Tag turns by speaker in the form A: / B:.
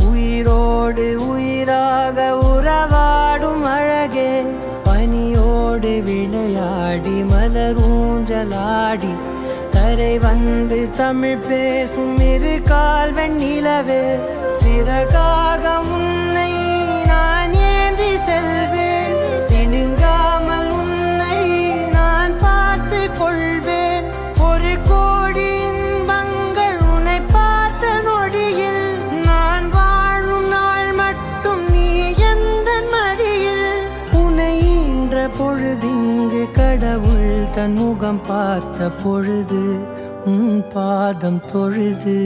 A: உயிரோடு உயிராக உறவாடும் அழகே, பனியோடு விளையாடி மலரூஞ்சலாடி கரை வந்து தமிழ் பேசும் இரு கால் வெண்ணிலவே, சிறகாக உன்னை நான் ஏந்தி செல்வேன், சினுங்காமல் உன்னை நான் பார்த்து கொள்வேன். ஒரு கோடி இன்பங்கள் உன்னை பார்த்த நொடியில், நான் வாழும் நாள் மட்டும் நீ எந்த மடியில். உன்னை ஈன்ற பொழுதிங்கு கடவுள் தன் முகம் பார்த்த பொழுது உன் பாதம் தொழுது.